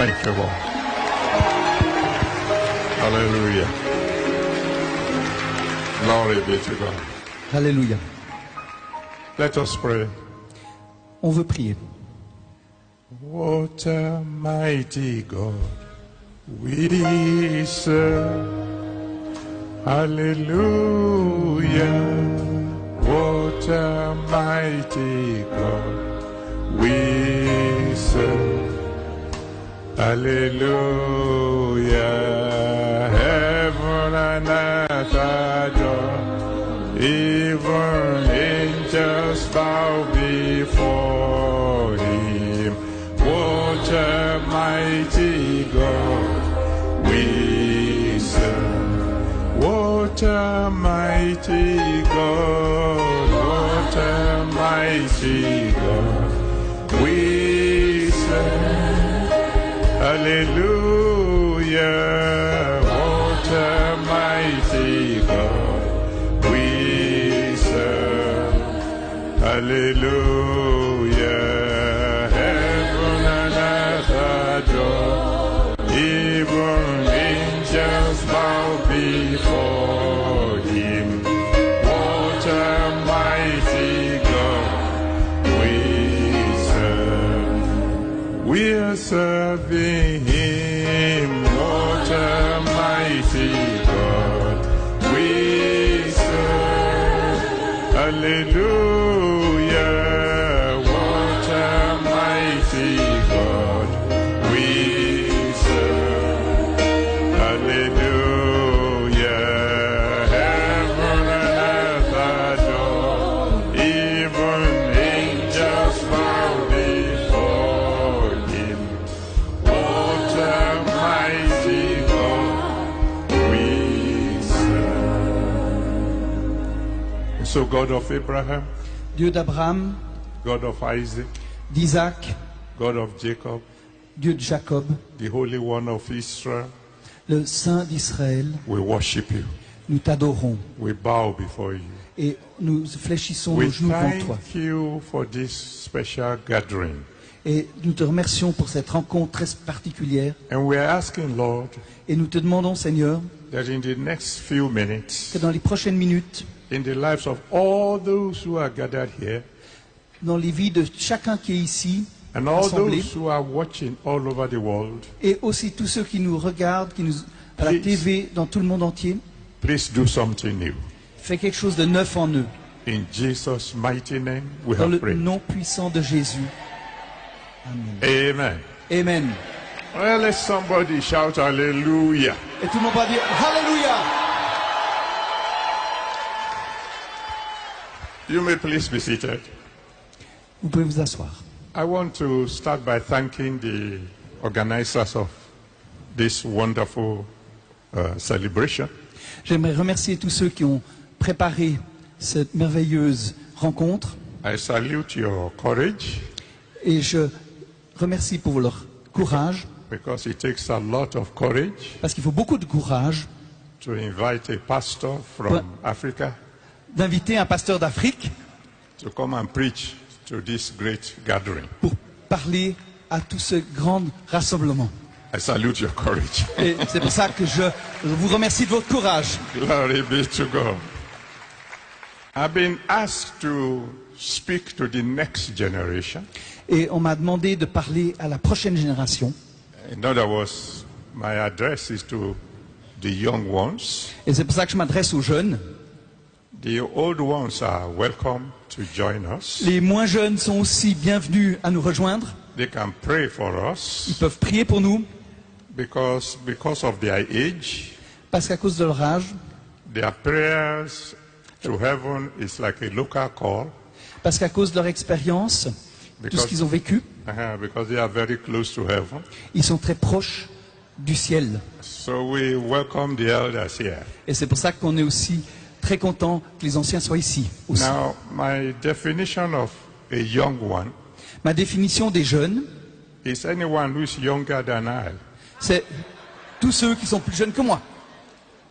Thank you, Lord. Hallelujah. Glory be to God. Alléluia. Let us pray. On veut prier. What a mighty God we serve. Hallelujah. What a mighty God we serve. Hallelujah. Heaven and earth adore. Even angels bow before him. What a mighty God we serve. What a mighty God. What a mighty God we serve. Hallelujah. What a mighty God we serve. Hallelujah. Heaven and earth adore. Even angels bow before him. What a mighty God we serve. We are serving him. What a mighty God we serve. Hallelujah. What a mighty God we serve. Hallelujah. Heaven and earth adore. Even angels bow before him. What a mighty God we serve. So God of Abraham, Dieu d'Abraham, God of Isaac, d'Isaac, God of Jacob, Dieu de Jacob, the Holy One of Israel, le Saint d'Israël, we worship you. nous t'adorons We bow before you. et nous fléchissons We nos genoux devant toi. thank you for this special gathering. Et nous te remercions pour cette rencontre très particulière. And we are asking, Lord, Et nous te demandons, Seigneur, that in the next few minutes, que dans les prochaines minutes, in the lives of all those who are gathered here, dans les vies de chacun qui est ici, and all rassemblé, those who are watching all over the world, et aussi tous ceux qui nous regardent, qui nous à la Please. TV, dans tout le monde entier, please do something new. fais quelque chose de neuf en eux. In Jesus' mighty name, we Dans have le prayed. nom puissant de Jésus. Amen. Amen. Well, let somebody shout hallelujah. Et tout le monde va dire Alléluia. You may please be seated. Vous pouvez vous asseoir. I want to start by thanking the organizers of this wonderful celebration. J'aimerais remercier tous ceux qui ont préparé cette merveilleuse rencontre I salute your courage et je remercie pour leur courage because it takes a lot of courage parce qu'il faut beaucoup de courage to invite a pastor from Africa d'inviter un pasteur d'Afrique to come and preach to this great gathering. pour parler à tout ce grand rassemblement. I salute your courage. Et c'est pour ça que je vous remercie de votre courage. Glory be to God. I've been asked to speak to the next generation. Et on m'a demandé de parler à la prochaine génération. In other words, my address is to the young ones. Et c'est pour ça que je m'adresse aux jeunes. The old ones are welcome to join us. Les moins jeunes sont aussi bienvenus à nous rejoindre. They can pray for Ils us peuvent prier pour nous because of their age, parce qu'à cause de leur âge, their prayers to heaven is like a local call parce qu'à cause de leur expérience, tout ce qu'ils ont vécu, because they are very close to heaven. ils sont très proches du ciel. So we welcome the elders here. Et c'est pour ça qu'on est aussi très content que les anciens soient ici aussi. Now, my definition of a young one Ma définition des jeunes, is anyone who is younger than I. c'est tous ceux qui sont plus jeunes que moi.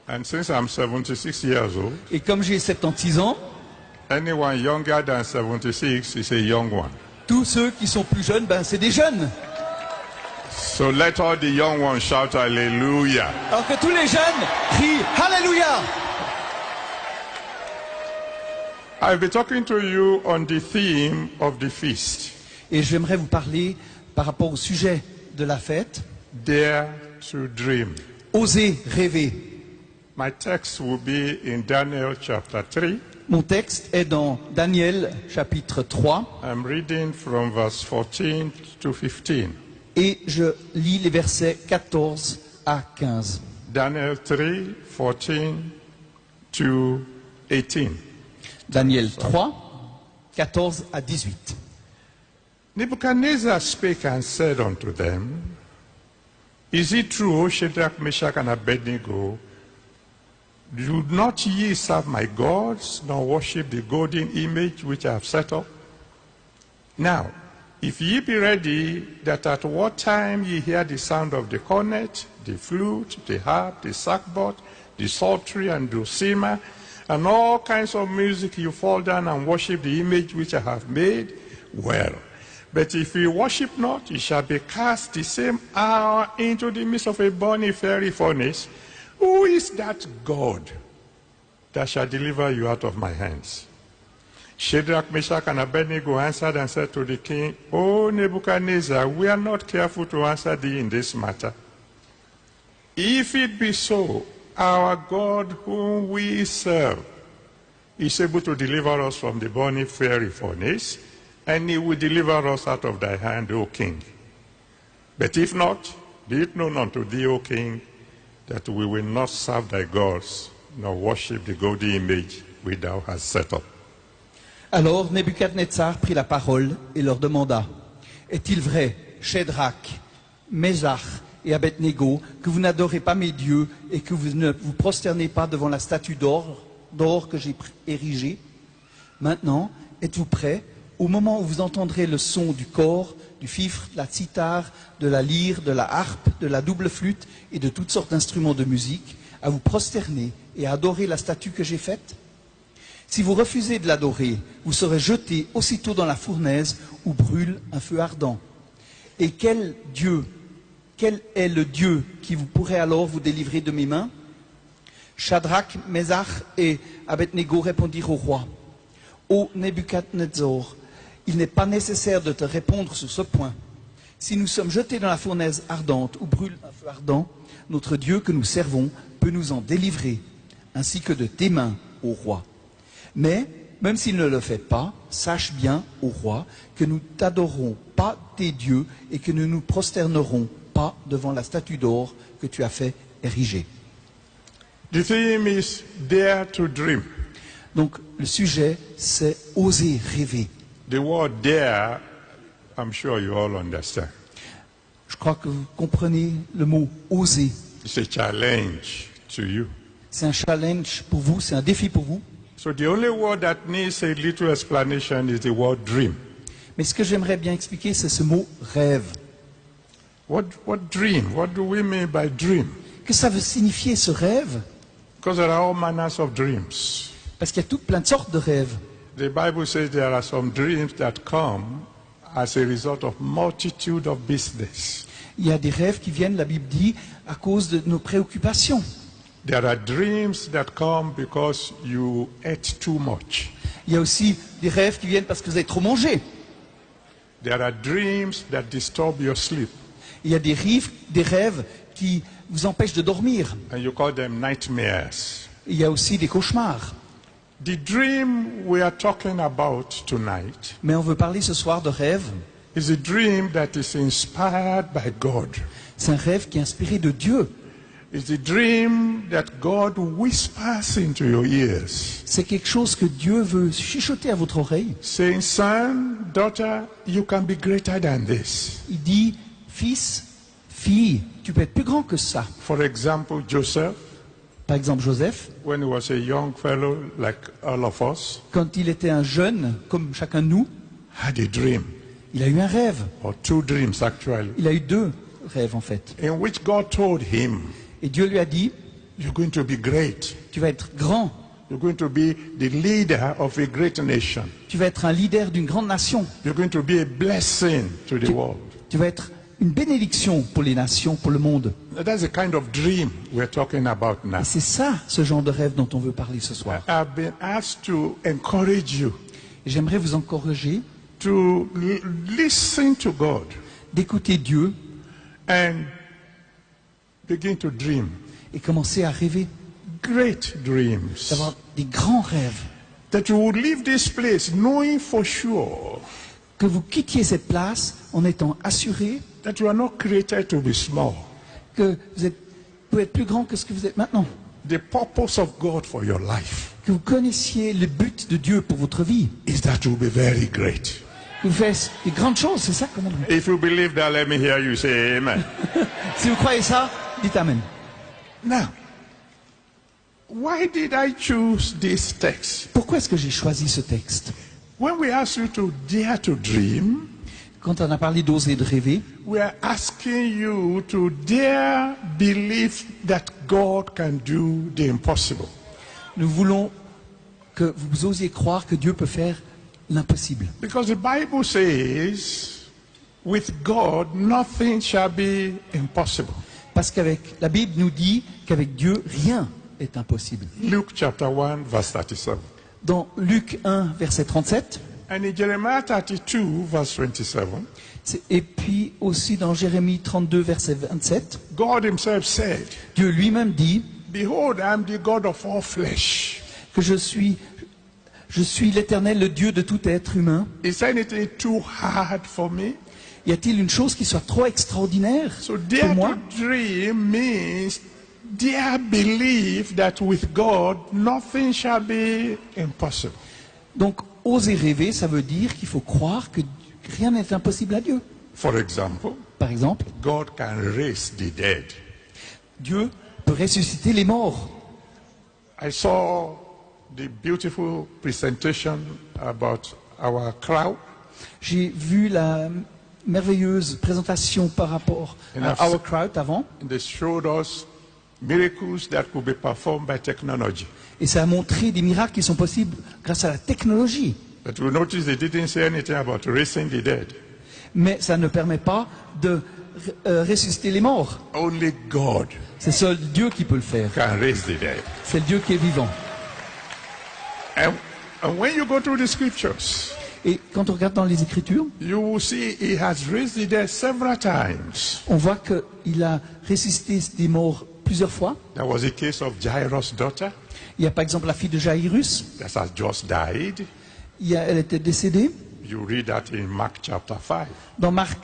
And since I'm 76 years old, Et comme j'ai 76 ans, anyone younger than 76 is a young one. tous ceux qui sont plus jeunes, ben c'est des jeunes. So let all the young ones shout hallelujah. Alors que tous les jeunes crient Alléluia. I'll be talking to you on the theme of the feast. Et j'aimerais vous parler par rapport au sujet de la fête. Dare to dream. Osez rêver. My text will be in Daniel chapter 3. Mon texte est dans Daniel chapitre 3 I'm reading from verse 14 to 15. et je lis les versets 14 à 15. Daniel 3, 14 to 18. Daniel 3, 14 à 18. Nebuchadnezzar spake and said unto them, Is it true, O Shadrach, Meshach, and Abednego, do not ye serve my gods, nor worship the golden image which I have set up? Now, if ye be ready, that at what time ye hear the sound of the cornet, the flute, the harp, the sackbut, the psaltery, and dulcimer, and all kinds of music, you fall down and worship the image which I have made, well. But if ye worship not, ye shall be cast the same hour into the midst of a burning fiery furnace. Who is that God that shall deliver you out of my hands? Shadrach, Meshach, and Abednego answered and said to the king, O Nebuchadnezzar, we are not careful to answer thee in this matter. If it be so, our God whom we serve is able to deliver us from the burning fiery furnace, and he will deliver us out of thy hand, O king. But if not, be it known unto thee, O king, that we will not serve thy gods, nor worship the golden image which thou hast set up. Alors Nebuchadnezzar prit la parole et leur demanda, est-il vrai, Shadrach, Meshach et Abednego, que vous n'adorez pas mes dieux et que vous ne vous prosternez pas devant la statue d'or que j'ai érigée? Maintenant, êtes-vous prêts, au moment où vous entendrez le son du cor, du fifre, de la cithare, de la lyre, de la harpe, de la double flûte et de toutes sortes d'instruments de musique, à vous prosterner et à adorer la statue que j'ai faite? Si vous refusez de l'adorer, vous serez jetés aussitôt dans la fournaise où brûle un feu ardent. Et quel est le Dieu qui vous pourrait alors vous délivrer de mes mains? Shadrach, Meshach et Abednego répondirent au roi, Ô Nebuchadnezzar, il n'est pas nécessaire de te répondre sur ce point. Si nous sommes jetés dans la fournaise ardente où brûle un feu ardent, notre Dieu que nous servons peut nous en délivrer, ainsi que de tes mains, ô roi. Mais, même s'il ne le fait pas, sache bien, ô roi, que nous t'adorerons pas tes dieux et que nous nous prosternerons pas devant la statue d'or que tu as fait ériger. The theme is dare to dream. Donc, le sujet, c'est oser rêver. The word dare, I'm sure you all understand. Je crois que vous comprenez le mot oser. It's a challenge to you. C'est un challenge pour vous, c'est un défi pour vous. So the only word that needs a little explanation is the word dream. Mais ce que j'aimerais bien expliquer, c'est ce mot rêve. What dream? What do we mean by dream? Que ça veut signifier ce rêve? Because there are all manners of dreams. Parce qu'il y a toutes plein de sortes de rêves. The Bible says there are some dreams that come as a result of multitude of business. Il y a des rêves qui viennent, la Bible dit, à cause de nos préoccupations. There are dreams that come because you ate too much. Il y a aussi des rêves qui viennent parce que vous avez trop mangé. There are dreams that disturb your sleep. Il y a des rêves qui vous empêchent de dormir. And you call them nightmares. Il y a aussi des cauchemars. The dream we are talking about tonight Mais on veut parler ce soir de rêve. is a dream that is inspired by God. C'est un rêve qui est inspiré de Dieu. It's a dream that God whispers into your ears, C'est quelque chose que Dieu veut chuchoter à votre oreille. saying, son, daughter, you can be greater than this. Il dit, fils, fille, tu peux être plus grand que ça. For example, Joseph, Par exemple, Joseph, when he was a young fellow like all of us, quand il était un jeune, comme chacun de nous, had a dream, il a eu un rêve. or two dreams actually, Il a eu deux rêves en fait. in which God told him, Et Dieu lui a dit, you're going to be great. tu vas être grand, You're going to be the leader of a great nation. tu vas être un leader d'une grande nation, You're going to be a blessing to the world. tu vas être une bénédiction pour les nations, pour le monde. That's the kind of dream we're talking about now. Et c'est ça, ce genre de rêve dont on veut parler ce soir. I've been asked to encourage you Et j'aimerais vous encourager to listen to God d'écouter Dieu and begin to dream et commencer à rêver, great dreams. d'avoir des grands rêves. That you would leave this place knowing for sure Que vous quittiez cette place en étant assuré that you are not created to be small. que pouvez être plus grand que ce que vous êtes maintenant. The purpose of God for your life Que vous connaissiez le but de Dieu pour votre vie. is that you will be very great. Que vous fassiez des grandes choses, c'est ça qu'on aime. If you believe that, let me hear you say amen. Si vous croyez ça, dites Amen. Now, why did I choose this text? Pourquoi est-ce que j'ai choisi ce texte? When we ask you to dare to dream, Quand on a parlé d'oser de rêver, we are asking you to dare believe that God can do the impossible. nous voulons que vous osiez croire que Dieu peut faire l'impossible. Because the Bible says, with God, nothing shall be impossible. Parce qu'avec la Bible nous dit qu'avec Dieu, rien est impossible. Luke chapter 1, verse 37. Dans Luc 1, verset 37, And in Jeremiah 32, verse 27, et puis aussi dans Jérémie 32, verset 27, God himself said, Dieu lui-même dit Behold, I am the God of all flesh. que je suis l'Éternel, le Dieu de tout être humain. Is anything too hard for me? Y a-t-il une chose qui soit trop extraordinaire So pour dare moi? to dream means dare believe that with God nothing shall be impossible. Donc, oser rêver, ça veut dire qu'il faut croire que rien n'est impossible à Dieu. For example, Par exemple, God can raise the dead. Dieu peut ressusciter les morts. I saw the beautiful presentation about our crowd. J'ai vu la merveilleuse présentation par rapport à Our Crowd avant, And they showed us miracles that could be performed by technology. et ça a montré des miracles qui sont possibles grâce à la technologie. But we noticed they didn't say anything about raising the dead. Mais ça ne permet pas de ressusciter les morts. Only God C'est seul Dieu qui peut le faire. can raise the dead. C'est le Dieu qui est vivant. And when you go through the scriptures, Et quand on regarde dans les Écritures, you will see he has raised the dead several times. on voit qu'il a ressuscité des morts plusieurs fois. There was a case of Jairus' daughter Il y a par exemple la fille de Jairus. that has just died. Elle était décédée. You read that in Mark chapter 5. Dans Marc,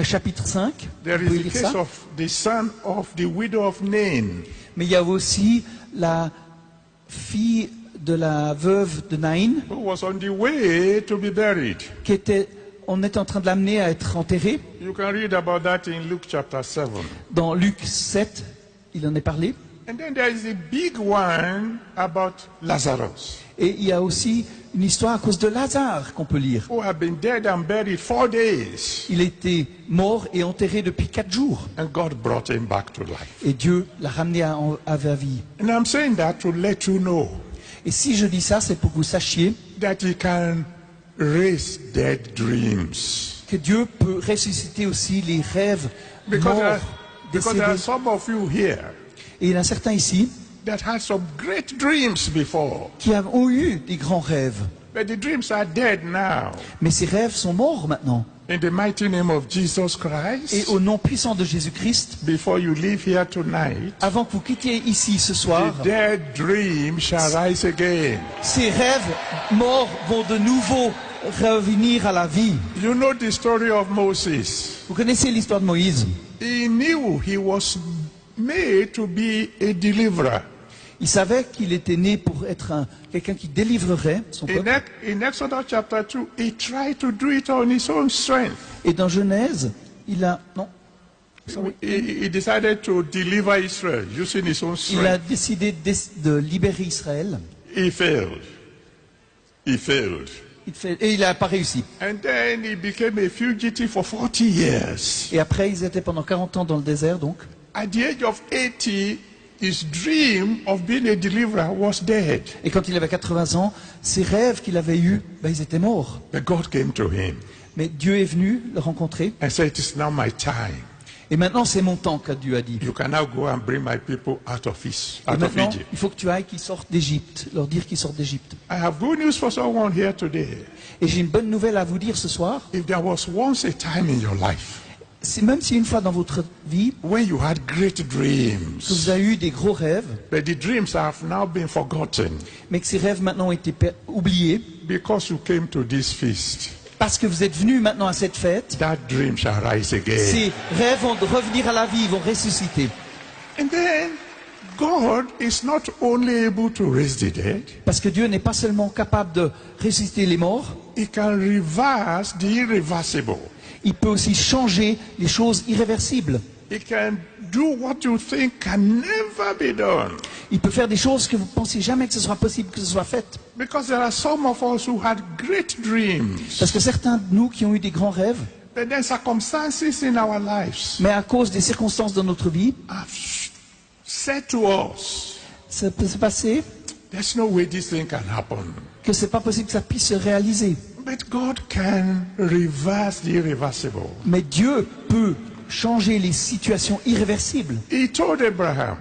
chapitre 5, There vous pouvez is lire a case ça. of the son of the widow of Nain. Mais il y a aussi la fille de la veuve de Naïn Who was on the way to be buried. on était en train de l'amener à être enterrée. You can read about that in Luke chapter 7. Dans Luc 7, il en est parlé. And then there is a big one about Lazarus, Et il y a aussi une histoire à cause de Lazare qu'on peut lire. who had been dead and buried 4 days. Il était mort et enterré depuis 4 jours. And God brought him back to life. Et Dieu l'a ramené à la vie. And I'm saying that to let you know Et si je dis ça, c'est pour que vous sachiez that he can raise dead dreams. que Dieu peut ressusciter aussi les rêves Because morts, there are décédés. some of you here Et il y en a certains ici that had some great dreams before. qui ont eu des grands rêves. But the dreams are dead now. Mais ces rêves sont morts maintenant. In the mighty name of Jesus Et Christ, au nom puissant de Jésus-Christ, before you leave here tonight, avant que vous quittiez ici ce soir, the dead dream shall rise again. ces rêves morts vont de nouveau revenir à la vie. You know the story of Moses. Vous connaissez l'histoire de Moïse. He knew he was made to be a deliverer. Il savait qu'il était né pour être quelqu'un qui délivrerait son peuple. In Exodus chapter 2, he tried to do it on his own strength. Et dans Genèse, il a He decided to deliver Israel using his own il a strength. décidé de libérer Israël. He failed. He failed. Et il n'a pas réussi. And then he became a fugitive for 40 years. Et après, ils étaient pendant 40 ans dans le désert, donc. At the age of 80, his dream of being a deliverer was dead. Et quand il avait 80 ans, ses rêves qu'il avait eus, ils étaient morts. But God came to him Mais Dieu est venu le rencontrer. and said, "It is now my time. Et maintenant, c'est mon temps, que Dieu a dit. You can now go and bring my people out of Et out of maintenant, Egypt." il faut que tu ailles qu'ils sortent d'Égypte, leur dire qu'ils sortent d'Égypte. I have good news for someone here today. Et j'ai une bonne nouvelle à vous dire ce soir. If there was once a time in your life C'est même si une fois dans votre vie, when you had great que dreams, vous avez eu des gros rêves, but the dreams have now been forgotten mais que ces rêves maintenant ont été oubliés, because you came to this feast, parce que vous êtes venus maintenant à cette fête, that dream shall rise again. ces rêves vont revenir à la vie, vont ressusciter. And then God is not only able to raise the dead, Parce que Dieu n'est pas seulement capable de ressusciter les morts, He can reverse the irreversible. il peut aussi changer les choses irréversibles. He can do what you think can never be done. Il peut faire des choses que vous ne pensiez jamais que ce soit possible que ce soit fait. Because there are some of us who had great dreams, Parce que certains de nous qui ont eu des grands rêves, but then circumstances in our lives mais à cause des circonstances de notre vie, have said to us, ça peut se passer "There's no way this thing can happen." que c'est pas possible que ça puisse se réaliser. But God can reverse the irreversible. Mais Dieu peut changer les situations irréversibles. He told Abraham,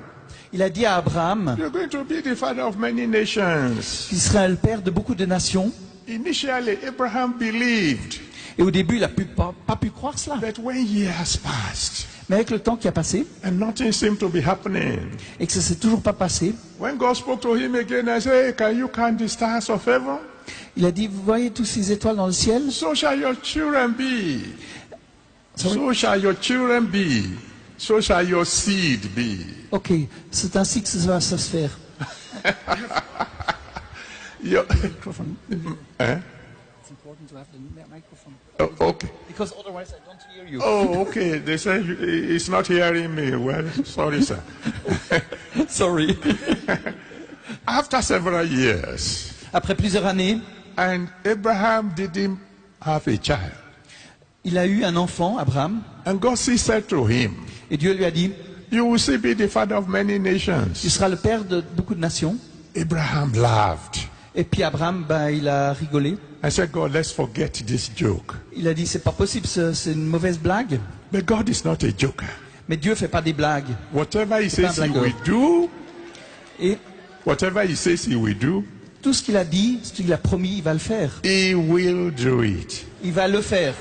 Il a dit à Abraham "You're going to be the father of many nations." qu'il serait le père de beaucoup de nations. Initially, Abraham believed, Et au début, il n'a pas pu croire cela. but when years passed Mais avec le temps qui a passé, and nothing seemed to be happening, et que ça ne s'est toujours pas passé, when God spoke to him again and said, "Hey, can you count the stars of heaven? il a dit, vous voyez tous ces étoiles dans le ciel? So shall your children be. Sorry? So shall your children be. So shall your seed be." Ok, c'est ainsi que ça va se faire. Your- Microphone. Eh? It's important to have the microphone. Oh, okay. Because otherwise I don't hear you. Oh, okay. They say he's not hearing me. Well, sorry, sir. Sorry. After several years, Après plusieurs années, and Abraham didn't have a child. il a eu un enfant, Abraham, And God said to him, et Dieu lui a dit, "You will still be the father of many tu nations." seras le père de beaucoup de nations. Abraham laughed Et puis Abraham, il a rigolé. and said, "God, let's forget this joke." Il a dit, c'est pas possible, c'est une mauvaise blague. But God is not a joker. Mais Dieu fait pas des blagues. Whatever he says un he blagueur. will do, Et whatever he says he will do, tout ce qu'il a dit, ce qu'il a promis, il va le faire. he will do it. Il va le faire.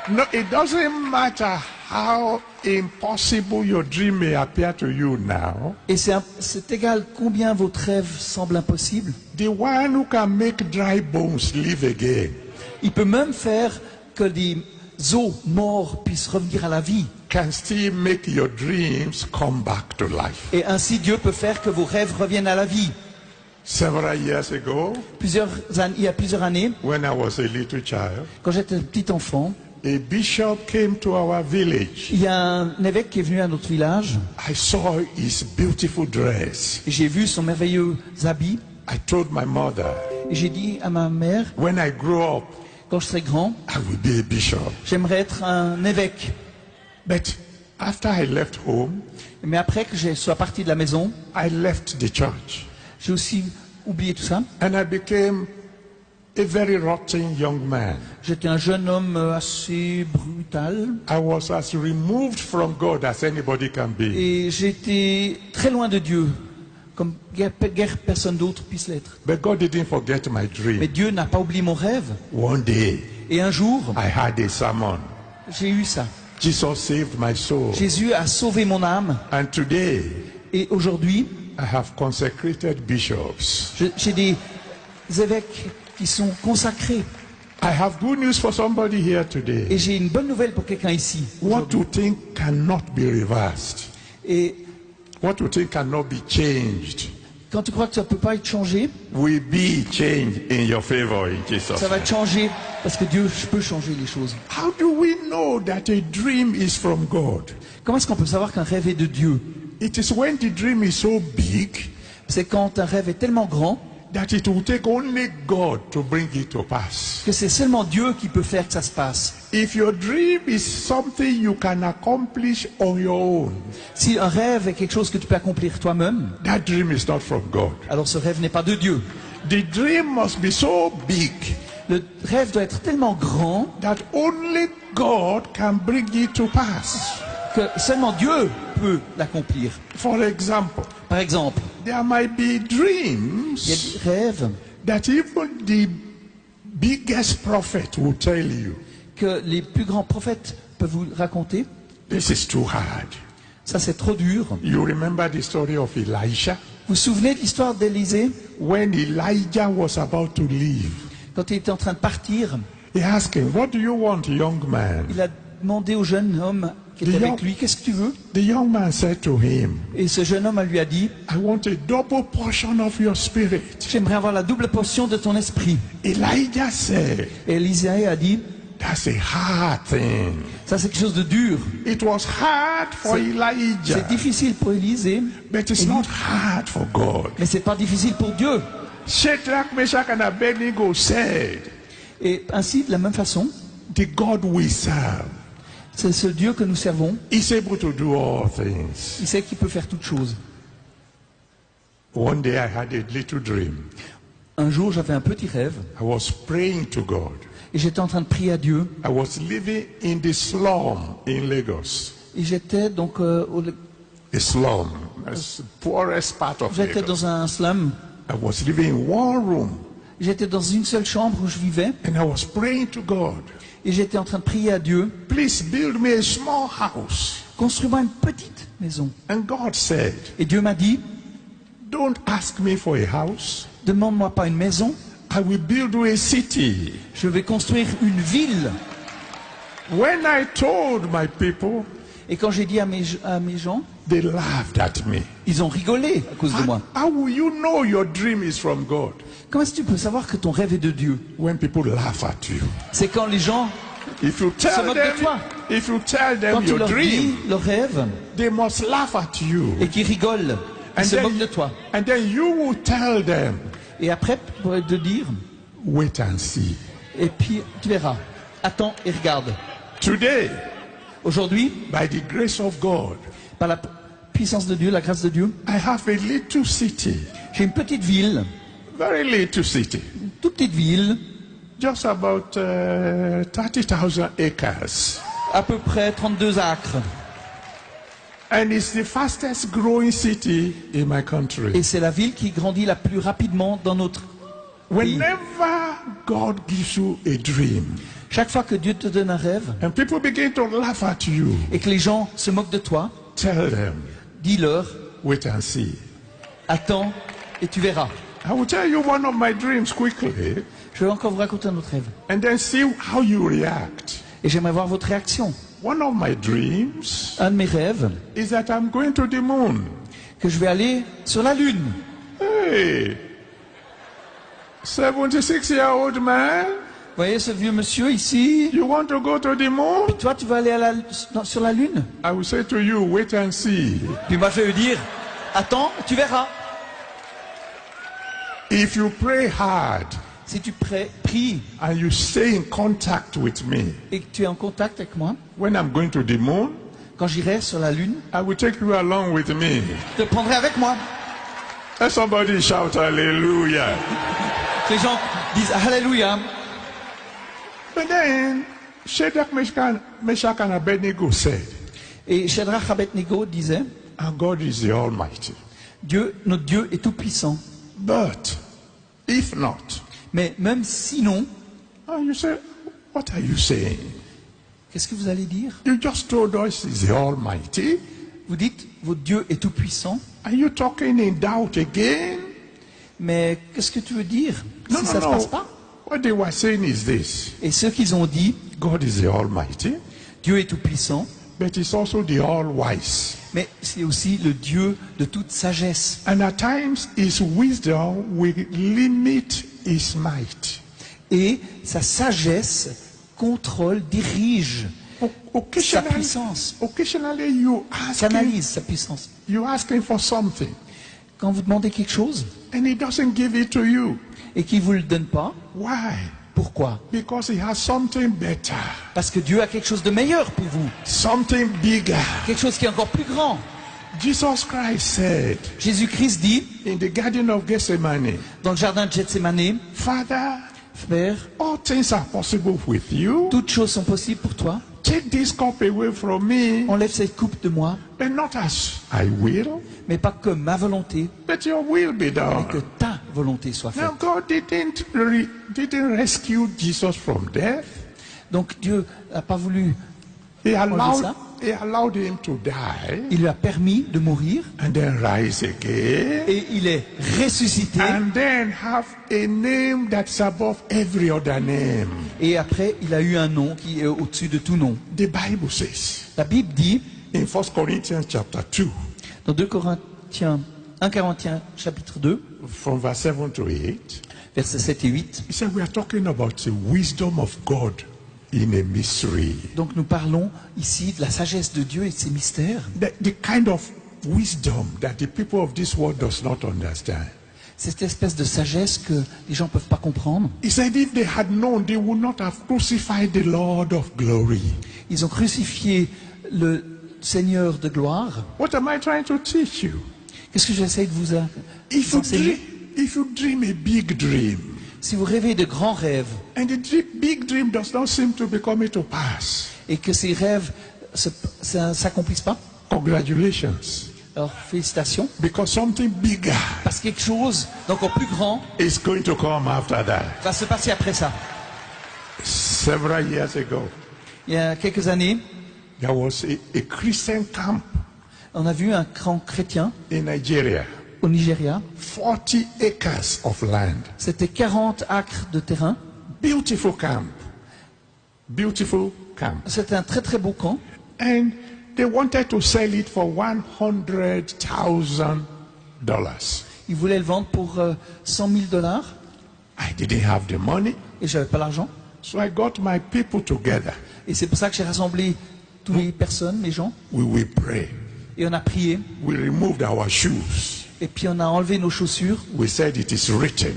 No, it doesn't matter how impossible your dream may appear to you now. Et c'est égal combien votre rêve semble impossible. The one who can make dry bones live again Il peut même faire que des os morts puissent revenir à la vie. can still make your dreams come back to life. Et ainsi, Dieu peut faire que vos rêves reviennent à la vie. Several years ago, Il y a plusieurs années, when I was a little child, quand j'étais un petit enfant, a bishop came to our village. il y a un évêque qui est venu à notre village. I saw his beautiful dress. Et j'ai vu son merveilleux habit. I told my mother, Et j'ai dit à ma mère, when I grow up, quand je serai grand, I will be a bishop. j'aimerais être un évêque. But after I left home, Mais après que je sois parti de la maison, I left the church j'ai aussi oublié tout ça. and I became a very rotten young man. J'étais un jeune homme assez brutal. I was as removed from God as anybody can be. Et j'étais très loin de Dieu, comme guère personne d'autre puisse l'être. But God didn't forget my Mais dream. Dieu n'a pas oublié mon rêve. One day, Et un jour, I had a sermon. j'ai eu ça. Jesus saved my soul. Jésus a sauvé mon âme. And today, Et aujourd'hui, I have consecrated bishops. j'ai des évêques qui sont consacrés. I have good news for somebody here today. Et j'ai une bonne nouvelle pour quelqu'un ici. What you think cannot be reversed, Et what you think cannot be changed, quand tu crois que ça ne peut pas être changé, will be changed in your favor in Jesus' ça va name. être changé parce que Dieu peut changer les choses. How do we know that a dream is from God? Comment est-ce qu'on peut savoir qu'un rêve est de Dieu? It is when the dream is so big C'est quand un rêve est tellement grand that it will take only God to bring it to pass. que c'est seulement Dieu qui peut faire que ça se passe. If your dream is something you can accomplish on your own, Si un rêve est quelque chose que tu peux accomplir toi-même, that dream is not from God. alors ce rêve n'est pas de Dieu. The dream must be so big Le rêve doit être tellement grand that only God can bring it to pass. que seulement Dieu peut l'accomplir. For example, Par exemple, there might be il y a dreams des rêves that even the biggest prophet will tell you, que les plus grands prophètes peuvent vous raconter. this is too hard. Ça, c'est trop dur. You remember the story of Elisha? Vous vous souvenez de l'histoire d'Élisée? When Elijah was about to leave, Quand il était en train de partir, he asked him, what do you want, young man? il a demandé au jeune homme qui était avec lui, qu'est-ce que tu veux? The young man said to him, Et ce jeune homme lui a dit, I want a double portion of your spirit. j'aimerais avoir la double portion de ton esprit. Elijah said, Et Élisée a dit, that's a hard thing. ça c'est quelque chose de dur. It was hard for C'est Elijah, difficile pour Élisée, but it's not hard for God. mais c'est pas difficile pour Dieu. Shadrach, Meshach, and Abednego said, Et ainsi, de la même façon, the God we serve c'est ce Dieu que nous servons, is able to do all things. il sait qu'il peut faire toutes choses. One day I had a little dream. Un jour, j'avais un petit rêve, I was praying to God. et j'étais en train de prier à Dieu, I was living in the slum in Lagos. et j'étais donc A slum, that's the poorest part of j'étais Lagos. dans un slum, I was living in one room j'étais dans une seule chambre où je vivais, and I was praying to God. et j'étais en train de prier à Dieu, Please build me a small house. construis-moi une petite maison. And God said, Et Dieu m'a dit, don't ask me for a house. demande-moi pas une maison, I will build you a city. je vais construire une ville. When I told my people, Et quand j'ai dit à mes gens, they laughed at me. ils ont rigolé à cause de moi. How will you know your dream is from God? Comment est-ce que tu peux savoir que ton rêve est de Dieu? When people laugh at you. C'est quand les gens, If you tell moquent de them, toi. if you tell quand them tu your leur dis dream, leur rêve, they must laugh at you. et qu'ils rigolent, ils se moquent de toi. and then you will tell them, Et après, pour te dire, wait and see. et puis tu verras, attends et regarde. Today, Aujourd'hui, by the grace of God, par la puissance de Dieu, la grâce de Dieu, I have a little city, j'ai une petite ville, very little city, une toute petite ville, just about 30,000 acres. à peu près 32 acres. And it's the fastest growing city in my country. Et c'est la ville qui grandit la plus rapidement dans notre pays. Whenever God gives you a dream, Chaque fois que Dieu te donne un rêve and people begin to laugh at you, et que les gens se moquent de toi, tell them, dis-leur, wait and see. attends et tu verras. I will tell you one of my dreams quickly, Je vais encore vous raconter un autre rêve. and then see how you react. Et j'aimerais voir votre réaction. One of my dreams Un de mes rêves, is that I'm going to the moon. que je vais aller sur la Lune. Hey, 76-year-old man, Vous voyez ce vieux monsieur ici? you want to go to the moon? Toi, tu vas aller sur la Lune? I will say to you, wait and see. Puis moi, je vais lui dire, attends, tu verras. If you pray hard Si tu pries and you stay in contact with me, et que tu es en contact avec moi, when I'm going to the moon, quand j'irai sur la Lune, I will take you along with me. je te prendrai avec moi. Let somebody shout hallelujah. Les gens disent Alléluia. But then, Shadrach, Meshach, and Abednego said, Et Shadrach Abednego disait, and God is the Almighty. Dieu, notre Dieu est tout puissant. But if not, Mais même sinon, you say, what are you saying? qu'est-ce que vous allez dire? You just told us he's the Almighty. Vous dites, votre Dieu est tout puissant. Are you talking in doubt again? Mais qu'est-ce que tu veux dire No, si no, ça ne se no. passe pas? What they were saying is this. Et ceux qui ont dit, God is the Almighty, Dieu est tout puissant, but he's also the All-Wise. mais c'est aussi le Dieu de toute sagesse. And at times, his wisdom will limit his might. Et sa sagesse contrôle, dirige sa puissance, Occasionally you canalise sa puissance. you asking for something, Quand vous demandez quelque chose and he doesn't give it to you. et qu'il ne vous le donne pas, Why? pourquoi? Because he has something better, Parce que Dieu a quelque chose de meilleur pour vous, something bigger. quelque chose qui est encore plus grand. Jesus Christ said Jésus-Christ dit in the Garden of Gethsemane, dans le jardin de Gethsémanée, Father, Père, all things are possible with you. toutes choses sont possibles pour toi. Take this cup away from me, Enlève cette coupe de moi, but not as I will, mais pas que ma volonté, but your will be mais que done. ta volonté soit faite. Now God didn't rescue Jesus from death. Donc Dieu n'a pas voulu, He ça. allowed him to die il lui a permis de mourir and then rise again et il est ressuscité. and then have a name that's above every other name. Et après, il a eu un nom qui est au-dessus de tout nom. The Bible says La Bible dit, in 1 Corinthians chapter 2, dans 1 Corinthiens chapitre 2, from verse 7 to 8, versets 7 et 8, he said we are talking about the wisdom of God in a mystery. donc nous parlons ici de la sagesse de Dieu et de ses mystères. The kind of wisdom that the people of this world does not understand. Cette espèce de sagesse que les gens ne peuvent pas comprendre. He said if they had known, they would not have crucified the Lord of glory. Ils ont crucifié le Seigneur de gloire. What am I trying to teach you? Qu'est-ce que j'essaie de vous If you enseigner? dream a big dream, Si vous rêvez de grands rêves and the big dream does not seem to be coming to pass, et que ces rêves ne s'accomplissent pas, congratulations, alors félicitations, because something bigger parce que quelque chose d'encore plus grand is going to come after that. va se passer après ça. Several years ago, Il y a quelques années, there was a Christian camp on a vu un camp chrétien in Nigeria, au Nigeria. 40 acres of land. C'était 40 acres de terrain. Beautiful camp. Beautiful camp. C'était un très très beau camp. And they wanted to sell it for $100,000. Ils voulaient le vendre pour $100,000 I didn't have the money, et j'avais pas l'argent. so I got my people together. Et c'est pour ça que j'ai rassemblé toutes les personnes, les gens, We will pray. et on a prié. We removed our shoes. Et puis on a enlevé nos chaussures We said it is written.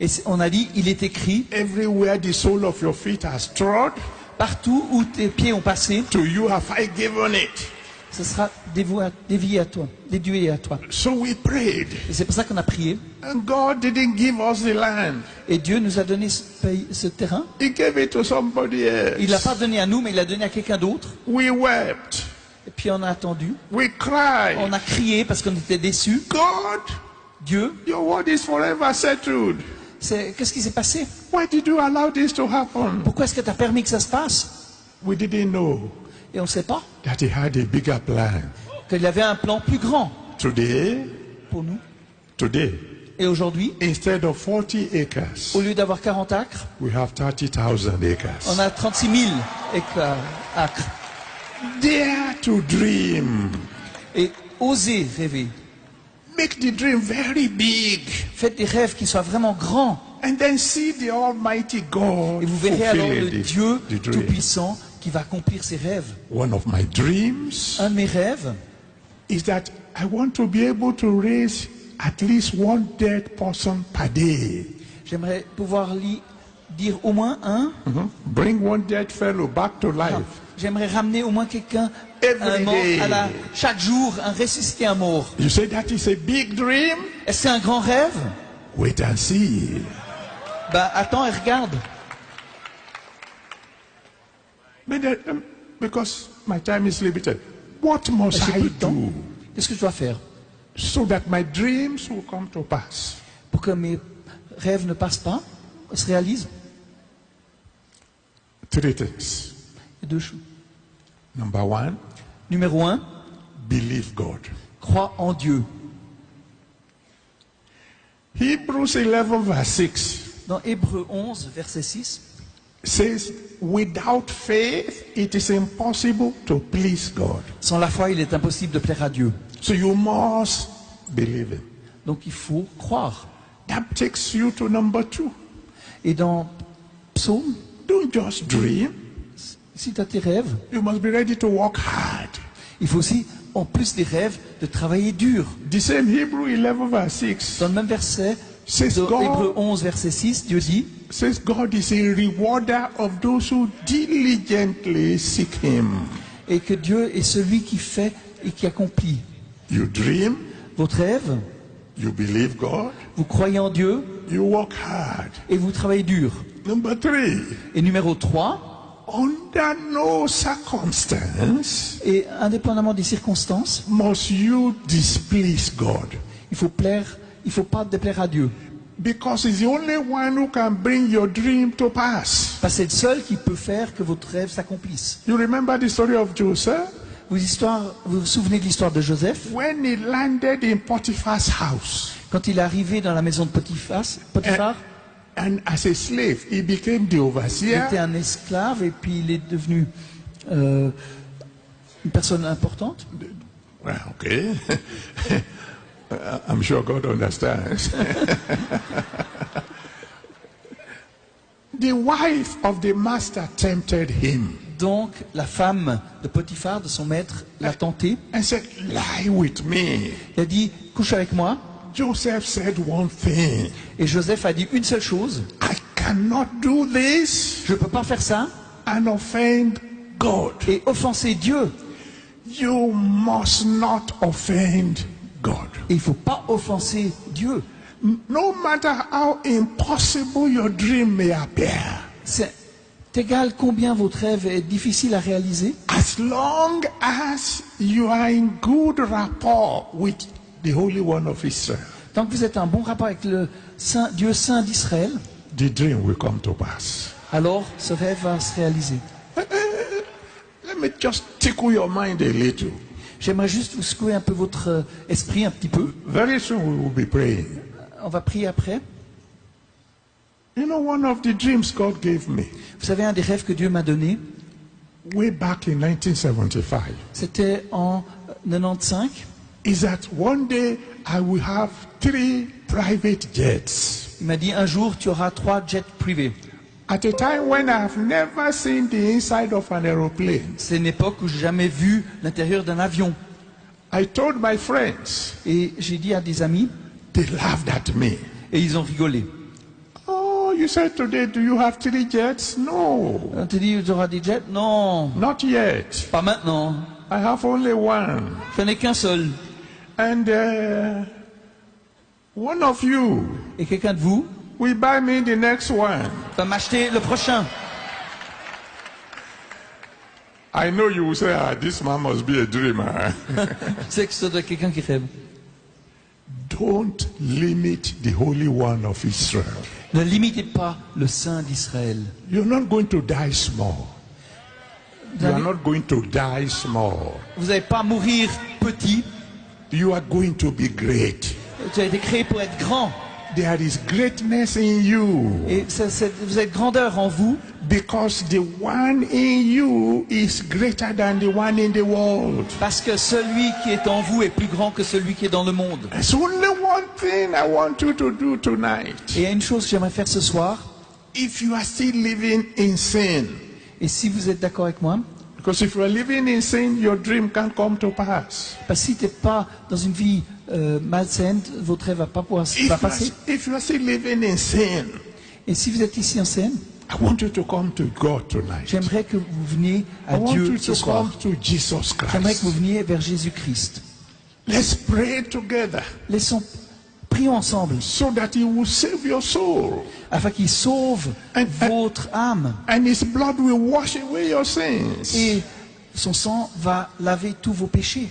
et on a dit, il est écrit, Everywhere the sole of your feet has trod, partout où tes pieds ont passé, to you have I given it. ce sera dévié à toi, dédué à toi. So we prayed. Et c'est pour ça qu'on a prié. And God didn't give us the land. Et Dieu nous a donné ce terrain. He gave it to somebody else. Il l'a pas donné à nous, mais il l'a donné à quelqu'un d'autre. We wept. Et puis on a attendu. We cried. On a crié parce qu'on était déçus. God, Dieu, your word is forever settled. qu'est-ce qui s'est passé? Why did you allow this to happen? Pourquoi est-ce que tu as permis que ça se passe? We didn't know Et on ne sait pas that he had a bigger plan. qu'il avait un plan plus grand Today, pour nous. Et aujourd'hui, instead of 40 acres, au lieu d'avoir 40 acres, we have 30,000 acres. on a 36 000 acres. Dare to dream. Et osez rêver. Make the dream very big. Faites des rêves qui soient vraiment grands. And then see the Almighty God Et vous verrez alors le fulfill Dieu the dream. Tout-Puissant qui va accomplir ses rêves. One of my dreams Un de mes rêves, is that I want to be able to raise at least one dead person per day. j'aimerais pouvoir dire au moins un. Bring one dead fellow back to life. Non, j'aimerais ramener au moins quelqu'un, Every un mort, day. chaque jour, un ressuscité, un mort. You say that is a big dream? Est-ce que c'est un grand rêve? Wait and see. Bah attends et regarde. But, because my time is limited, what must J'ai I peu de temps. do Qu'est-ce que je dois faire so that my dreams will come to pass? pour que mes rêves ne passent pas, se réalisent? Three things. Il y a deux choses. Number one, Numéro 1, believe God. crois en Dieu. Hebrews 11 verse 6 Dans Hébreux 11, verset 6, says, without faith, it is impossible to please God. sans la foi, il est impossible de plaire à Dieu. So you must believe it. Donc il faut croire. That takes you to number 2. Et dans Psaume, Don't just dream. si tu as tes rêves, You must be ready to work hard. il faut aussi, en plus des rêves, de travailler dur. The same Hebrew 11 verse 6 Dans le même verset, says de Hébreux God, 11, verset 6, Dieu dit, says God is a rewarder of those who diligently seek Him. et que Dieu est celui qui fait et qui accomplit. You dream, Votre rêve, you believe God, vous croyez en Dieu you work hard. et vous travaillez dur. Number 3, Et numéro 3, under no circumstance et indépendamment des circonstances, must you displease God. il faut pas déplaire à Dieu. Because he's the only one who can bring your dream to pass. Parce que c'est le seul qui peut faire que votre rêve s'accomplisse. You remember the story of Joseph? Vous vous souvenez de l'histoire de Joseph? When he landed in Potiphar's house, Quand il est arrivé dans la maison de Potiphar, and as a slave, he became the il overseer. était un esclave et puis il est devenu une personne importante. Well, okay. I'm sure God understands. The wife of the master tempted him Donc la femme de Potiphar, de son maître, l'a tenté. and said, lie with me. Il a dit, couche avec moi. Joseph said one thing. Et Joseph a dit une seule chose, I cannot do this je ne peux pas faire ça and offend God. et offenser Dieu. You must not offend God. Et il ne faut pas offenser Dieu. No matter how impossible your dream may appear, C'est égal combien votre rêve est difficile à réaliser. as long as you are in good rapport with the Holy One of Israel, Tant que vous êtes en bon rapport avec le Dieu saint d'Israël, the dream will come to pass. alors ce rêve va se réaliser. Let me just tickle your mind a little. J'aimerais juste vous secouer un peu votre esprit un petit peu. Very soon we will be praying. On va prier après. You know, one of the dreams God gave me Vous savez, un des rêves que Dieu m'a donné, way back in 1975 c'était en 95. is that one day I will have 3 private jets. Il m'a dit, un jour, tu auras 3 jets privés. At a time when I have never seen the inside of an aeroplane, C'est une époque où j'ai jamais vu l'intérieur d'un avion. I told my friends, Et j'ai dit à des amis, they laughed at me. et ils ont rigolé. Oh, you said today, do you have 3 jets? No, On te dit, tu auras des jets? Non, not yet. pas maintenant. I have only one. Je n'en ai qu'un seul. And one of you Et quelqu'un de vous will buy me the next one. va m'acheter le prochain. I know you will say, ah, this man must be a dreamer. Je sais que c'est quelqu'un qui rêve. Don't limit the Holy One of Israel. Ne limitez pas le Saint d'Israël. You're not going to die small. Vous You are n'allez not going to die small. pas mourir petit. You are going to be great. Tu as été créé pour être grand. There is greatness in you Et vous êtes grandeur en vous. because the one in you is greater than the one in the world. Parce que celui qui est en vous est plus grand que celui qui est dans le monde. There's only one thing I want you to do tonight. Et il y a une chose que j'aimerais faire ce soir. If you are still living in sin, Et si vous êtes d'accord avec moi, because if you are living in sin, your dream can't come to pass. parce que si tu n'es pas dans une vie malsaine, votre rêve va pas pouvoir va passer. If you are still living in sin, Et si vous êtes ici en scène, I want you to come to God tonight. j'aimerais que vous veniez I à want you Dieu ce to soir. come to Jesus J'aimerais que vous Christ. veniez vers Jésus-Christ. Let's pray together Prions ensemble, so that He will save your soul. afin qu'il sauve votre âme. And His blood will wash away your sins. Et son sang va laver tous vos péchés.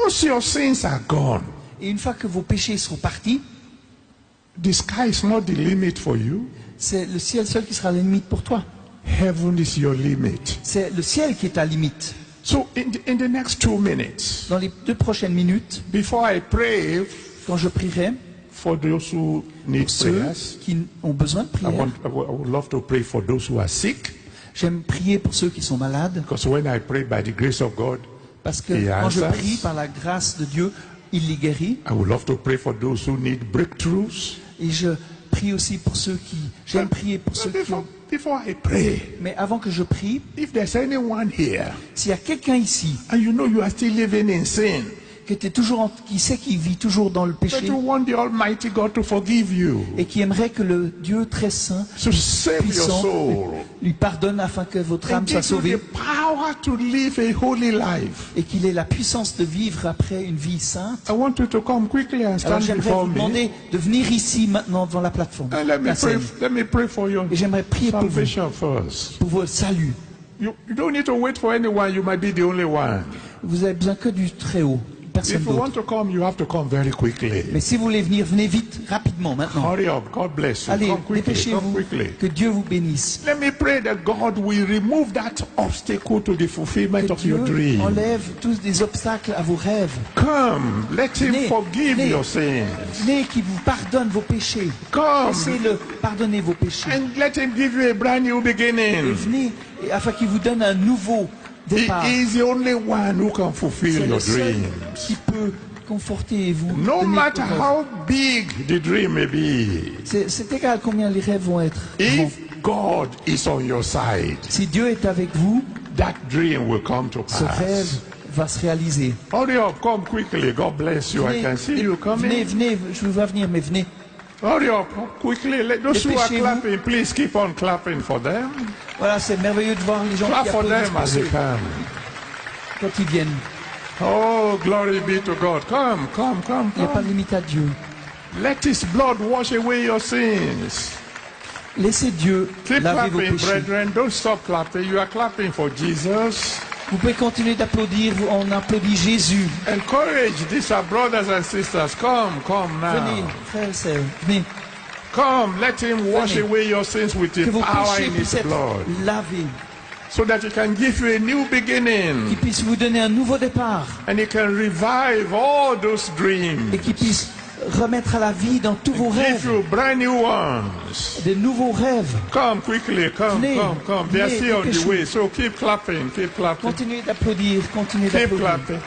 Once your sins are gone, Et une fois que vos péchés seront partis, the sky is not the limit for you. c'est le ciel seul qui sera la limite pour toi. Heaven is your limit. C'est le ciel qui est ta limite. So in the next 2 minutes, Dans les 2 prochaines minutes, before I pray quand je prierai, for those who need ceux prayers, qui ont besoin de I prière, would love to pray for those who are sick. j'aime prier pour ceux qui sont malades, Because when I pray by the grace of God, parce que He quand je answers. prie par la grâce de Dieu, il les guérit. I would love to pray for those who need breakthroughs. Et je prie aussi pour ceux qui... J'aime prier pour ceux qui ont... Before I pray, Mais avant que je prie, if there's anyone here s'il y a quelqu'un ici and you know you are still living in sin, qui sait qu'il vit toujours dans le But péché you want the Almighty God to forgive you, et qui aimerait que le Dieu très saint, to save your puissant, soul, lui pardonne afin que votre and âme soit give you sauvée the power to live a holy life. et qu'il ait la puissance de vivre après une vie sainte. I want you to come quickly and Alors stand j'aimerais before vous me. demander de venir ici maintenant devant la plateforme, And la scène. let me pray for your Et j'aimerais prier pour vous, salvation first. pour votre salut. You don't need to wait for anyone. You might be the only one. Vous avez besoin que du Très-Haut, personne If you want d'autre. to come, you have to come very quickly. Mais si vous voulez venir, venez vite, rapidement, maintenant. Hurry up. God bless you. Allez, Come quickly. Come dépêchez-vous, quickly. que Dieu vous bénisse. Let me pray that God will remove that obstacle to the fulfillment Que of your Dieu dream. enlève tous des obstacles à vos rêves. Come, let Him Venez, forgive venez. your sins. Venez qui vous pardonne vos péchés. Come Laissez-le pardonner vos péchés. and let Him give you a brand new Et beginning. venez afin qu'il vous donne un nouveau He départ. is the only one who can fulfill C'est le your seul dreams. qui peut conforter et vous No donner matter vos rêves. how big the dream may be, C'est égal combien les rêves vont être grands. if God is on your side, Si Dieu est avec vous, that dream will come to ce rêve pass. va se réaliser. Hurry up, come quickly. God bless you. I can see you venez, coming. venez, je vous vois venir, mais venez. Hurry up, quickly. Let those who are Dépêchez-vous. clapping, please keep on clapping for them. Voilà, c'est merveilleux de voir les gens Clap qui for applaudissent them pour as ceux they come. quand ils viennent. Oh, glory be to God. Come, come, come, Il n'y a pas de come. limite à Dieu. Let His blood wash away your sins. Laissez Dieu Keep laver vos clapping, péchés. brethren. Don't stop clapping. You are clapping for Jesus. Vous pouvez continuer d'applaudir, on applaudit Jésus. Encourage these are brothers and sisters. Come, come Venez, now. frères et sœurs, venez. Come, let Him wash Venez. away your sins with Que His vos power péchés in puissent His être blood, lavés, so that He can give you a new qu'il beginning, puisse vous donner un nouveau départ and He can revive all those et dreams, qu'il puisse remettre à la vie dans tous vos give rêves, you brand new ones. des nouveaux rêves. Come quickly, come, Venez, come. They are venez, still on the dépêchez-vous. way, so keep clapping, keep clapping, Continuez d'applaudir, continuez keep d'applaudir, clapping,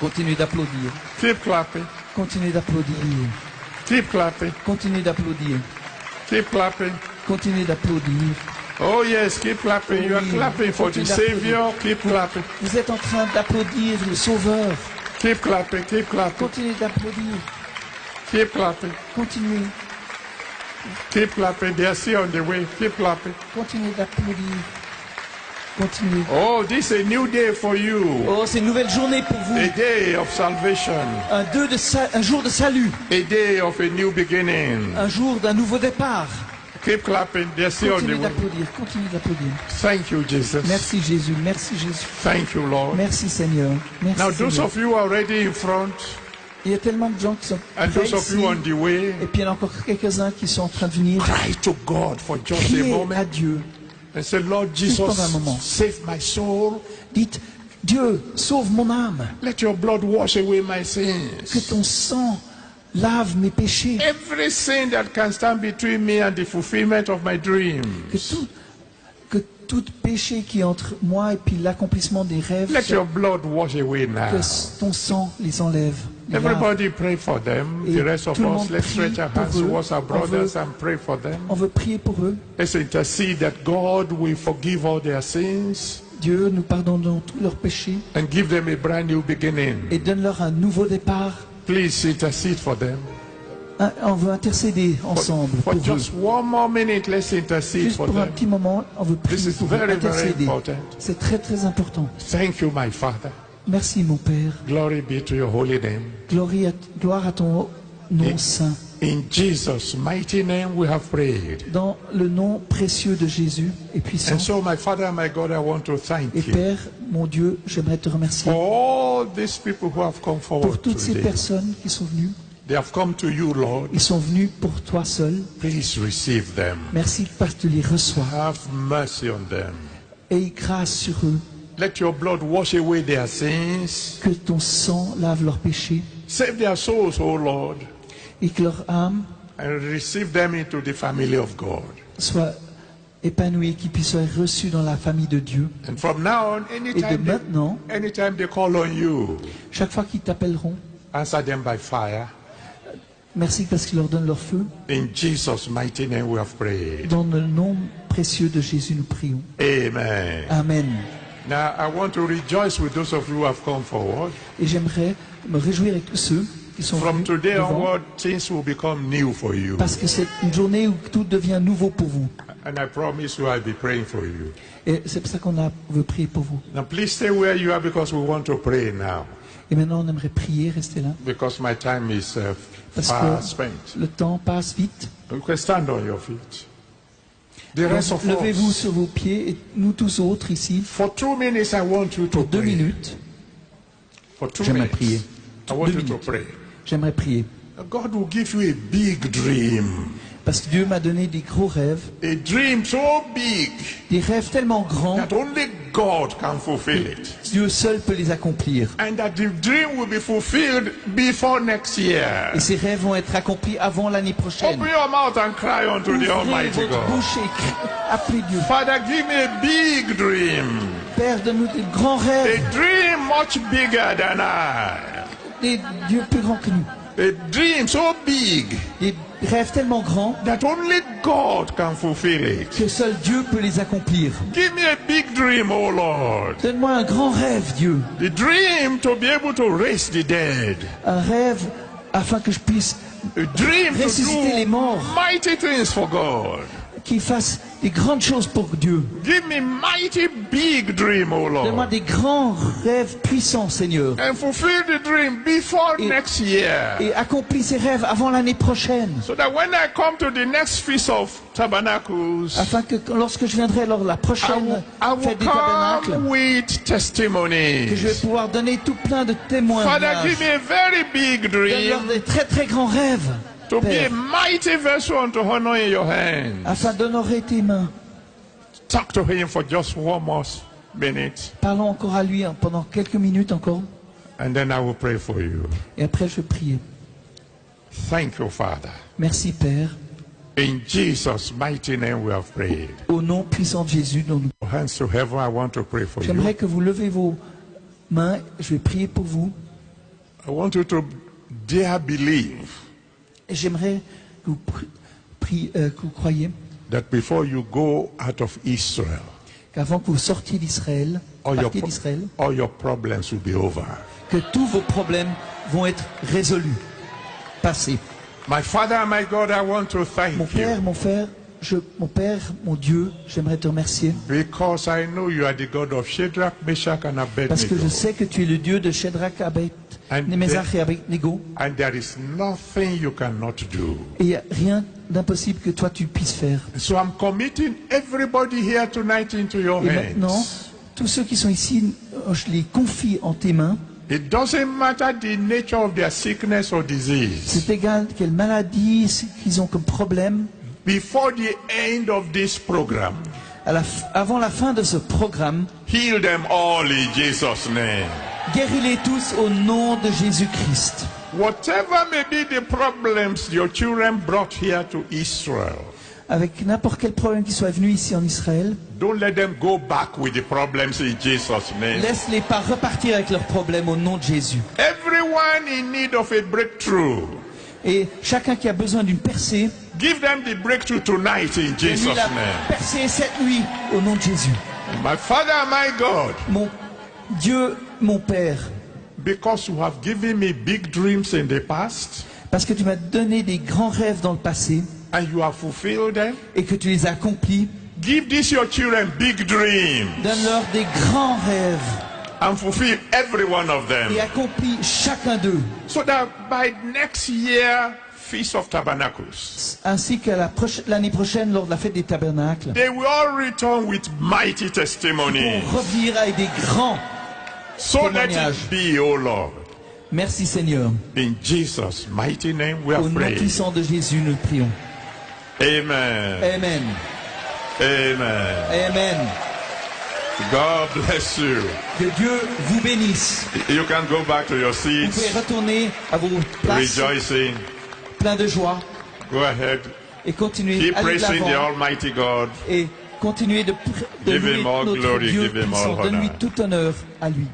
continuez d'applaudir, keep clapping, continuez d'applaudir, keep clapping, continuez d'applaudir, keep clapping. continuez d'applaudir. Oh yes, keep clapping. You are Oui, clapping for the continue d'applaudir. Savior. Keep clapping, Vous êtes en train d'applaudir le Sauveur. keep clapping, keep clapping, Continuez d'applaudir, keep clapping, continuez, keep clapping. They are still on the way. Keep clapping. continuez d'applaudir, continuez. Oh, this is a new day for you. Oh, c'est une nouvelle journée pour vous. A day of salvation. Un jour de salut, A day of a new beginning. un jour d'un nouveau départ. Keep clapping. They're still on the Continuez way. d'applaudir, continuez d'applaudir. Thank you, Jesus. Merci Jésus, merci Jésus. Thank you, Lord. Merci Seigneur. Merci Now, those Seigneur. of you already in front, Il y a tellement de gens qui sont and prêts those of ici, you on the way, et puis il y en a encore quelques-uns qui sont en train de venir. cry to God for just a Criez à moment Dieu. and say, Lord Jesus, pendant un moment. save my soul. Dites, Dieu, sauve mon âme. Let your blood wash away my Que sins. ton sang lave mes péchés. Every sin that can stand between me and the fulfillment of my dreams. Que tout péché qui est entre moi et puis l'accomplissement des rêves, Let your blood wash away now. que ton sang les enlève. les lave. Everybody pray for them. Et The rest of tout le us, monde let's prie stretch our pour hands eux. towards our On veut- brothers and pray for them. On veut prier pour eux. Let's intercede that God will forgive all their sins Dieu, nous pardonnons tous leurs péchés and give them a brand new beginning. et donne-leur un nouveau départ. Please intercede for them. On veut intercéder ensemble For pour eux. just one more minute, let's intercede Juste for pour un them. petit moment, on veut This prier is pour eux, very, very intercéder. important. C'est très très important. Thank you, my Father. Merci mon Père. Glory be to your holy name. Gloire à ton nom saint. In Jesus' mighty name we have prayed. Dans le nom précieux de Jésus et puissant. And so, my Father and my God, I want to thank Et you Père, mon Dieu, j'aimerais te remercier for all these people who have come pour forward toutes ces today. personnes qui sont venues. They have come to you, Lord. Ils sont venus pour toi seul. Please receive them. Merci parce que tu les reçois. Have mercy on them. Aie grâce sur eux. Let your blood wash away their sins. Que ton sang lave leurs péchés. Save their souls, O Lord, Et que leur âme and receive them into the family of God. soit épanouie, qu'ils puissent être reçus dans la famille de Dieu. And from now on, Et de maintenant, anytime they call on you, chaque fois qu'ils t'appelleront, answer them by fire. merci parce qu'ils leur donnent leur feu. In Jesus' mighty name we have prayed. Dans le nom précieux de Jésus, nous prions. Amen. Amen. Now, I want to rejoice with those of you who have come forward. Et j'aimerais me réjouir avec tous ceux qui sont From venus today devant, onward, things will become new for you. parce que c'est une journée où tout devient nouveau pour vous. And I promise you I'll be praying for you. Et c'est pour ça qu'on veut prier pour vous. Now, please stay where you are because we want to pray now. Et maintenant, on aimerait prier, rester là, Because my time is parce far que spent. le temps passe vite. You can stand on your feet. The rest of Donc, levez-vous us. sur vos pieds et nous tous autres ici, For 2 minutes, I want you to pour 2 pray. minutes, For 2 j'aimerais minutes, prier. I want 2 you to minutes. pray. J'aimerais prier. God will give you a big dream. Parce que Dieu m'a donné des gros rêves, A dream so big des rêves tellement grands, that only God can fulfill it. Dieu seul peut les accomplir. And that the dream will be fulfilled before next year. Et ces rêves vont être accomplis avant l'année prochaine. Open your mouth and cry unto the Ouvrez Almighty votre God. bouche et appelez Dieu. Father, give me a big dream. Père, donne-nous des grands A rêves, dream much bigger than I. des dieux plus grands que nous. A dream so big Des rêves tellement grands that only God can fulfill it. que seul Dieu peut les accomplir. Give me a big dream, oh Lord. Donne-moi un grand rêve, Dieu. The dream to be able to raise the dead. Un rêve afin que je puisse A dream to ressusciter les do morts, mighty things for God. qu'il fasse des grandes choses pour Dieu. Give me mighty big dream, oh Donne-moi Lord. des grands rêves puissants, Seigneur. And fulfill the dream before Et- next year. Et accomplis ces rêves avant l'année prochaine. So that when I come to the next Feast of Tabernacles, Afin que lorsque je viendrai lors de la I prochaine will fête des tabernacles, come with que je vais testimonies. pouvoir donner tout plein de témoins. Father, give me a very big Donne-leur dream des très très grands rêves, to be a Père, mighty vessel unto honor in your hands. afin d'honorer tes mains. Talk to him for just 1 more minute, Parlons encore à lui pendant quelques minutes encore. and then I will pray for you. Et après, je vais prier. Thank you, Father. Merci, Père. In Jesus' mighty name we have prayed. Au nom puissant de Jésus, dont nous... Hands to heaven, I want to pray for you. J'aimerais que vous levez vos mains. Je vais prier pour vous. I want you to dare believe Et j'aimerais que que vous croyiez that before you go out of Israel, qu'avant que vous sortiez d'Israël, partiez d'Israël, all your problems will be over. que tous vos problèmes vont être résolus, passés. My Father and my God, I want to Mon thank Père, you mon Père, mon Père, mon Dieu, j'aimerais te remercier because I know you are the God of Shadrach, Meshach, and parce que je Abednego. sais que tu es le Dieu de Shadrach, Meshach et Abednego, And there is nothing you cannot do. et il n'y a rien d'impossible que toi tu puisses faire. So I'm committing everybody here tonight into your Et maintenant, hands. tous ceux qui sont ici, je les confie en tes mains. It doesn't matter the nature of their sickness or disease. C'est égal quelle maladie qu'ils ont comme problème. Before the end of this program, Avant la fin de ce programme, heal them all in Jesus' name. guéris-les tous au nom de Jésus-Christ. Whatever may be the problems your children brought here to Israel, Avec n'importe quel problème qui soit venu ici en Israël, don't let them go back with the problems in Jesus' name. laisse-les pas repartir avec leurs problèmes au nom de Jésus. Everyone in need of a breakthrough, Et chacun qui a besoin d'une percée, give them the breakthrough tonight in Jesus' donne-lui la name. percée cette nuit au nom de Jésus. My Father and my God, Mon Dieu, mon Père, because you have given me big dreams in the past parce que tu m'as donné des grands rêves dans le passé and you have fulfilled them, et que tu les as accomplis, give these your children big dreams donne-leur des grands rêves and fulfill every one of them, et accomplis chacun d'eux, so that by next year Feast of Tabernacles, ainsi qu'à l'année prochaine lors de la fête des tabernacles, they will all return with mighty testimonies. pour revenir avec des grands. So let témoignages. it be, O Lord. Merci Seigneur. In Jesus' mighty name we Au have nom prayed. puissant de Jésus, nous le prions. Amen. Amen. Amen. Amen. God bless you. Que Dieu vous bénisse. You can go back to your Vous pouvez seats, retourner à vos places, rejoicing. plein de joie, Go ahead. et continuer Keep à aller de praising the l'avant Almighty God. et continuer de Give louer him all notre glory, Dieu give him all puissant. Donne-lui honor. tout honneur à lui.